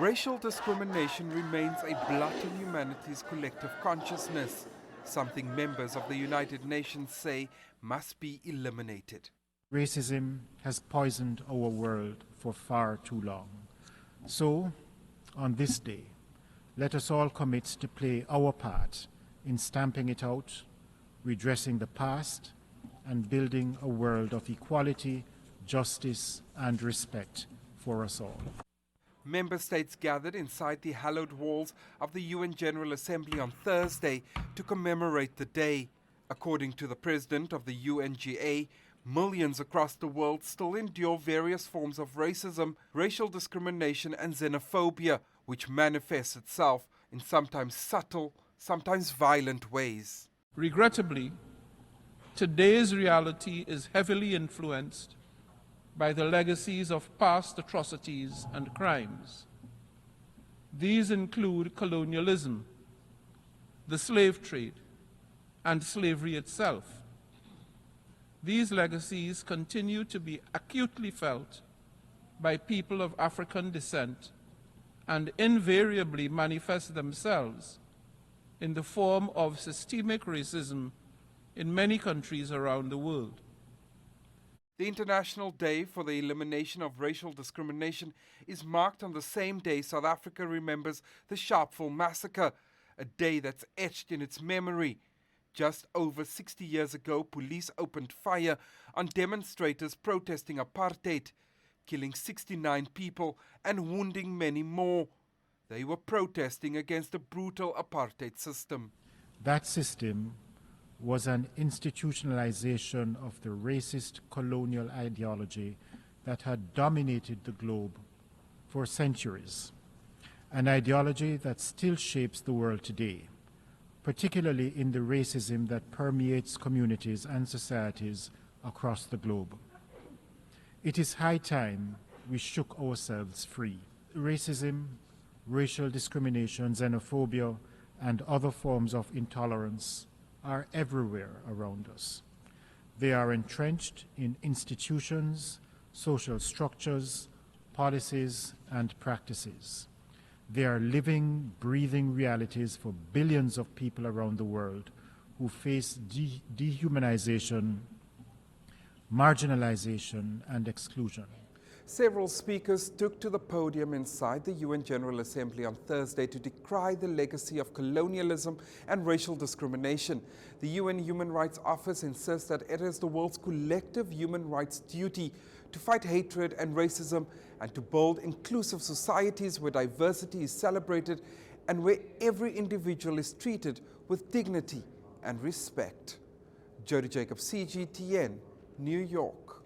Racial discrimination remains a blot on humanity's collective consciousness, something members of the United Nations say must be eliminated. Racism has poisoned our world for far too long. So, on this day, let us all commit to play our part in stamping it out, redressing the past, and building a world of equality, justice, and respect for us all. Member states gathered inside the hallowed halls of the UN General Assembly on Thursday to commemorate the day. According to the president of the UNGA, millions across the world still endure various forms of racism, racial discrimination and xenophobia, which manifests itself in sometimes subtle, sometimes violent ways. Regrettably, today's reality is heavily influenced by the legacies of past atrocities and crimes. These include colonialism, the slave trade, and slavery itself. These legacies continue to be acutely felt by people of African descent and invariably manifest themselves in the form of systemic racism in many countries around the world. The International Day for the Elimination of Racial Discrimination is marked on the same day South Africa remembers the Sharpeville massacre, a day that's etched in its memory. Just over 60 years ago, police opened fire on demonstrators protesting apartheid, killing 69 people and wounding many more. They were protesting against a brutal apartheid system. That system was an institutionalization of the racist colonial ideology that had dominated the globe for centuries, an ideology that still shapes the world today, particularly in the racism that permeates communities and societies across the globe. It is high time we shook ourselves free. Racism, racial discrimination, xenophobia, and other forms of intolerance are everywhere around us. They are entrenched in institutions, social structures, policies, and practices. They are living, breathing realities for billions of people around the world who face dehumanization, marginalization, and exclusion. Several speakers took to the podium inside the UN General Assembly on Thursday to decry the legacy of colonialism and racial discrimination. The UN Human Rights Office insists that it is the world's collective human rights duty to fight hatred and racism and to build inclusive societies where diversity is celebrated and where every individual is treated with dignity and respect. Jody, CGTN, New York.